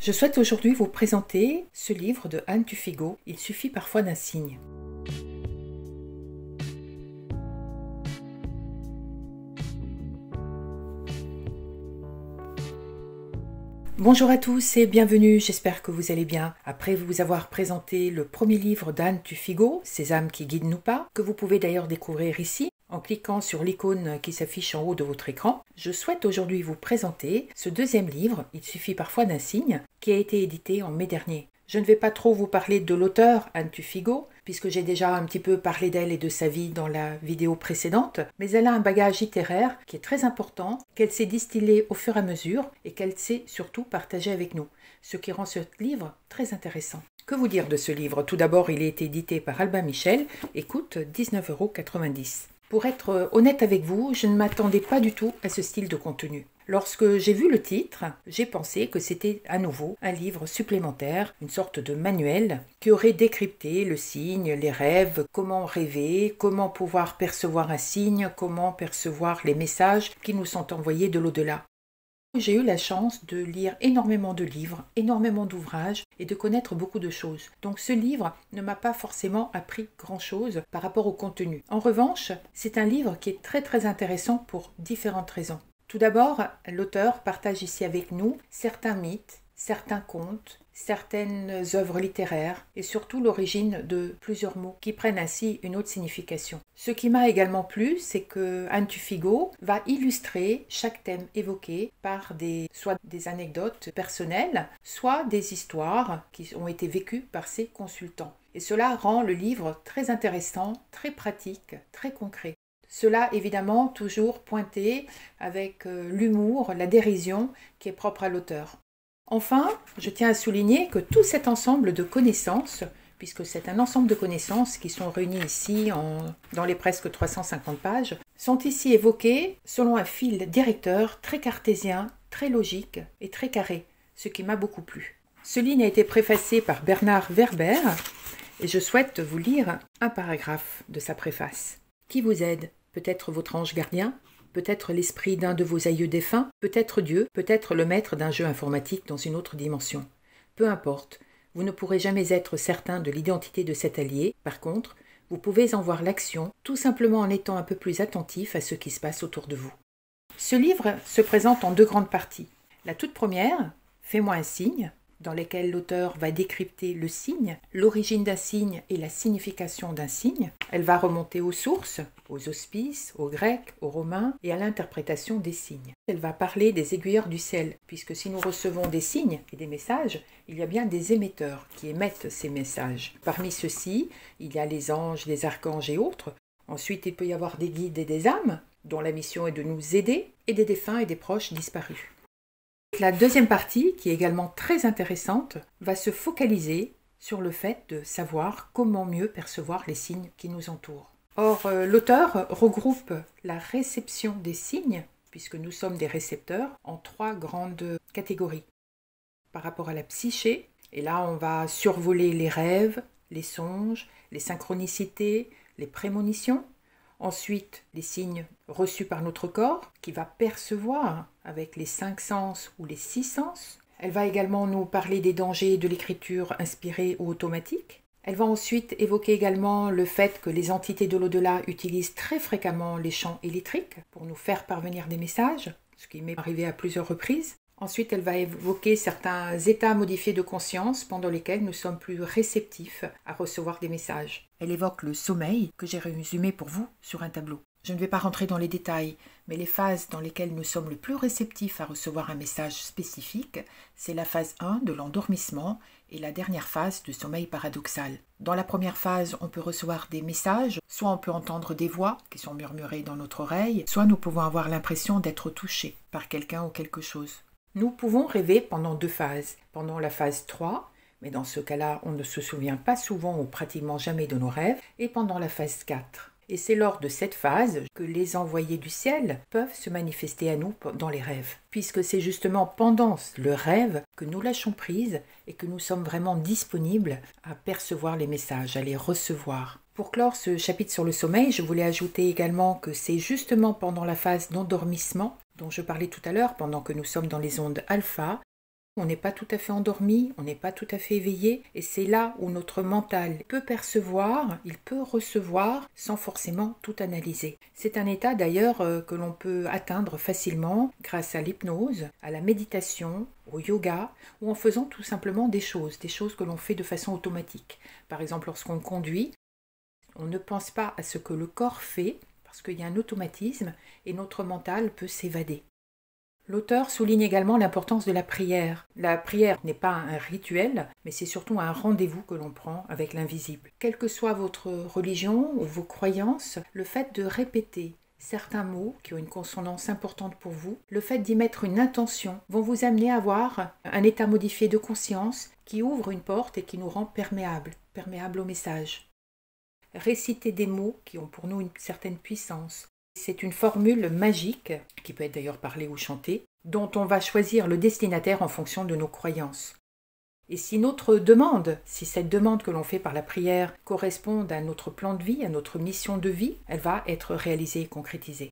Je souhaite aujourd'hui vous présenter ce livre de Anne Tufigo, Il suffit parfois d'un signe. Bonjour à tous et bienvenue, j'espère que vous allez bien. Après vous avoir présenté le premier livre d'Anne Tufigo, Ces âmes qui guident nous pas, que vous pouvez d'ailleurs découvrir ici, en cliquant sur l'icône qui s'affiche en haut de votre écran, je souhaite aujourd'hui vous présenter ce deuxième livre, Il suffit parfois d'un signe, qui a été édité en mai dernier. Je ne vais pas trop vous parler de l'auteur, Anne Tufigo, puisque j'ai déjà un petit peu parlé d'elle et de sa vie dans la vidéo précédente, mais elle a un bagage littéraire qui est très important, qu'elle s'est distillé au fur et à mesure et qu'elle sait surtout partager avec nous, ce qui rend ce livre très intéressant. Que vous dire de ce livre? Tout d'abord, il a été édité par Albin Michel et coûte 19,90 €. Pour être honnête avec vous, je ne m'attendais pas du tout à ce style de contenu. Lorsque j'ai vu le titre, j'ai pensé que c'était à nouveau un livre supplémentaire, une sorte de manuel qui aurait décrypté le signe, les rêves, comment rêver, comment pouvoir percevoir un signe, comment percevoir les messages qui nous sont envoyés de l'au-delà. J'ai eu la chance de lire énormément de livres, énormément d'ouvrages et de connaître beaucoup de choses. Donc ce livre ne m'a pas forcément appris grand-chose par rapport au contenu. En revanche, c'est un livre qui est très intéressant pour différentes raisons. Tout d'abord, l'auteur partage ici avec nous certains mythes, certains contes, certaines œuvres littéraires et surtout l'origine de plusieurs mots qui prennent ainsi une autre signification. Ce qui m'a également plu, c'est que Anne Tufigo va illustrer chaque thème évoqué par soit des anecdotes personnelles, soit des histoires qui ont été vécues par ses consultants. Et cela rend le livre très intéressant, très pratique, très concret. Cela évidemment toujours pointé avec l'humour, la dérision qui est propre à l'auteur. Enfin, je tiens à souligner que tout cet ensemble de connaissances, puisque c'est un ensemble de connaissances qui sont réunies ici dans les presque 350 pages, sont ici évoquées selon un fil directeur très cartésien, très logique et très carré, ce qui m'a beaucoup plu. Ce livre a été préfacé par Bernard Werber et je souhaite vous lire un paragraphe de sa préface. Qui vous aide? Peut-être votre ange gardien? Peut-être l'esprit d'un de vos aïeux défunts, peut-être Dieu, peut-être le maître d'un jeu informatique dans une autre dimension. Peu importe, vous ne pourrez jamais être certain de l'identité de cet allié. Par contre, vous pouvez en voir l'action, tout simplement en étant un peu plus attentif à ce qui se passe autour de vous. Ce livre se présente en deux grandes parties. La toute première, Fais-moi un signe, dans lesquelles l'auteur va décrypter le signe, l'origine d'un signe et la signification d'un signe. Elle va remonter aux sources, aux auspices, aux Grecs, aux Romains et à l'interprétation des signes. Elle va parler des aiguilleurs du ciel, puisque si nous recevons des signes et des messages, il y a bien des émetteurs qui émettent ces messages. Parmi ceux-ci, il y a les anges, les archanges et autres. Ensuite, il peut y avoir des guides et des âmes, dont la mission est de nous aider, et des défunts et des proches disparus. La deuxième partie, qui est également très intéressante, va se focaliser sur le fait de savoir comment mieux percevoir les signes qui nous entourent. Or, l'auteur regroupe la réception des signes, puisque nous sommes des récepteurs, en trois grandes catégories. Par rapport à la psyché, et là on va survoler les rêves, les songes, les synchronicités, les prémonitions. Ensuite, les signes reçus par notre corps, qui va percevoir avec les 5 sens ou les 6 sens. Elle va également nous parler des dangers de l'écriture inspirée ou automatique. Elle va ensuite évoquer également le fait que les entités de l'au-delà utilisent très fréquemment les champs électriques pour nous faire parvenir des messages, ce qui m'est arrivé à plusieurs reprises. Ensuite, elle va évoquer certains états modifiés de conscience pendant lesquels nous sommes plus réceptifs à recevoir des messages. Elle évoque le sommeil que j'ai résumé pour vous sur un tableau. Je ne vais pas rentrer dans les détails, mais les phases dans lesquelles nous sommes le plus réceptifs à recevoir un message spécifique, c'est la phase 1 de l'endormissement et la dernière phase de sommeil paradoxal. Dans la première phase, on peut recevoir des messages, soit on peut entendre des voix qui sont murmurées dans notre oreille, soit nous pouvons avoir l'impression d'être touchés par quelqu'un ou quelque chose. Nous pouvons rêver pendant deux phases. Pendant la phase 3, mais dans ce cas-là, on ne se souvient pas souvent ou pratiquement jamais de nos rêves, et pendant la phase 4. Et c'est lors de cette phase que les envoyés du ciel peuvent se manifester à nous dans les rêves. Puisque c'est justement pendant le rêve que nous lâchons prise et que nous sommes vraiment disponibles à percevoir les messages, à les recevoir. Pour clore ce chapitre sur le sommeil, je voulais ajouter également que c'est justement pendant la phase d'endormissement dont je parlais tout à l'heure, pendant que nous sommes dans les ondes alpha, On n'est pas tout à fait endormi, on n'est pas tout à fait éveillé, et c'est là où notre mental peut percevoir, il peut recevoir sans forcément tout analyser. C'est un état d'ailleurs que l'on peut atteindre facilement grâce à l'hypnose, à la méditation, au yoga, ou en faisant tout simplement des choses que l'on fait de façon automatique. Par exemple, lorsqu'on conduit, on ne pense pas à ce que le corps fait, parce qu'il y a un automatisme, et notre mental peut s'évader. L'auteur souligne également l'importance de la prière. La prière n'est pas un rituel, mais c'est surtout un rendez-vous que l'on prend avec l'invisible. Quelle que soit votre religion ou vos croyances, le fait de répéter certains mots qui ont une consonance importante pour vous, le fait d'y mettre une intention, vont vous amener à avoir un état modifié de conscience qui ouvre une porte et qui nous rend perméables au message. Réciter des mots qui ont pour nous une certaine puissance. C'est une formule magique, qui peut être d'ailleurs parlée ou chantée, dont on va choisir le destinataire en fonction de nos croyances. Et si cette demande que l'on fait par la prière correspond à notre plan de vie, à notre mission de vie, elle va être réalisée et concrétisée.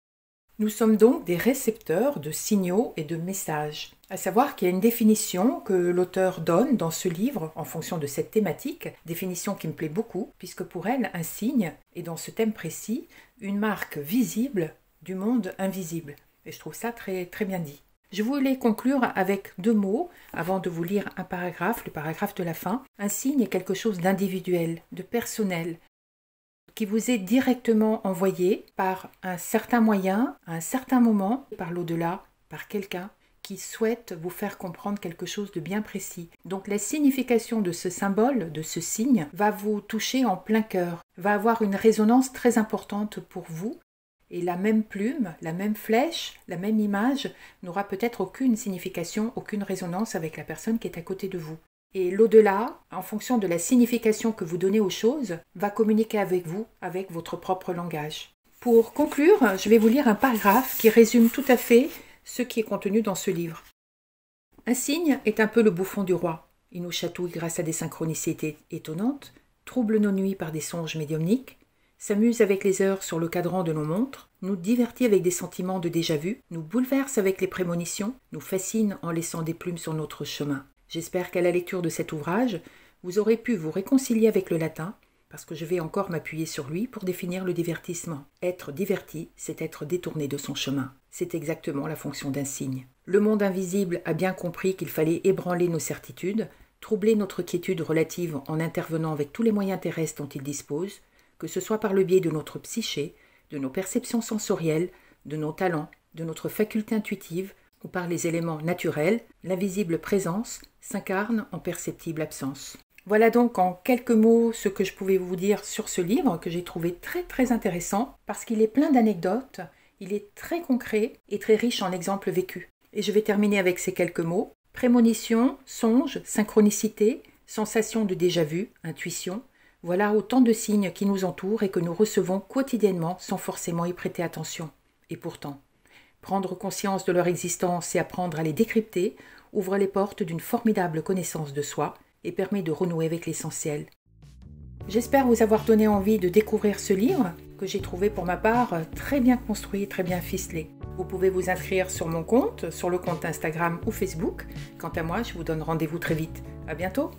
Nous sommes donc des récepteurs de signaux et de messages. À savoir qu'il y a une définition que l'auteur donne dans ce livre en fonction de cette thématique, définition qui me plaît beaucoup, puisque pour elle, un signe est dans ce thème précis une marque visible du monde invisible. Et je trouve ça très, très bien dit. Je voulais conclure avec 2 mots avant de vous lire un paragraphe, le paragraphe de la fin. Un signe est quelque chose d'individuel, de personnel, qui vous est directement envoyé par un certain moyen, à un certain moment, par l'au-delà, par quelqu'un qui souhaite vous faire comprendre quelque chose de bien précis. Donc la signification de ce symbole, de ce signe, va vous toucher en plein cœur, va avoir une résonance très importante pour vous, et la même plume, la même flèche, la même image n'aura peut-être aucune signification, aucune résonance avec la personne qui est à côté de vous. Et l'au-delà, en fonction de la signification que vous donnez aux choses, va communiquer avec vous, avec votre propre langage. Pour conclure, je vais vous lire un paragraphe qui résume tout à fait ce qui est contenu dans ce livre. Un signe est un peu le bouffon du roi. Il nous chatouille grâce à des synchronicités étonnantes, trouble nos nuits par des songes médiumniques, s'amuse avec les heures sur le cadran de nos montres, nous divertit avec des sentiments de déjà-vu, nous bouleverse avec les prémonitions, nous fascine en laissant des plumes sur notre chemin. J'espère qu'à la lecture de cet ouvrage, vous aurez pu vous réconcilier avec le latin, parce que je vais encore m'appuyer sur lui pour définir le divertissement. Être diverti, c'est être détourné de son chemin. C'est exactement la fonction d'un signe. Le monde invisible a bien compris qu'il fallait ébranler nos certitudes, troubler notre quiétude relative en intervenant avec tous les moyens terrestres dont il dispose, que ce soit par le biais de notre psyché, de nos perceptions sensorielles, de nos talents, de notre faculté intuitive, ou par les éléments naturels, l'invisible présence s'incarne en perceptible absence. Voilà donc en quelques mots ce que je pouvais vous dire sur ce livre que j'ai trouvé très très intéressant parce qu'il est plein d'anecdotes, il est très concret et très riche en exemples vécus. Et je vais terminer avec ces quelques mots. Prémonition, songe, synchronicité, sensation de déjà-vu, intuition, voilà autant de signes qui nous entourent et que nous recevons quotidiennement sans forcément y prêter attention. Et pourtant, prendre conscience de leur existence et apprendre à les décrypter ouvre les portes d'une formidable connaissance de soi et permet de renouer avec l'essentiel. J'espère vous avoir donné envie de découvrir ce livre que j'ai trouvé pour ma part très bien construit, très bien ficelé. Vous pouvez vous inscrire sur mon compte, sur le compte Instagram ou Facebook. Quant à moi, je vous donne rendez-vous très vite. À bientôt!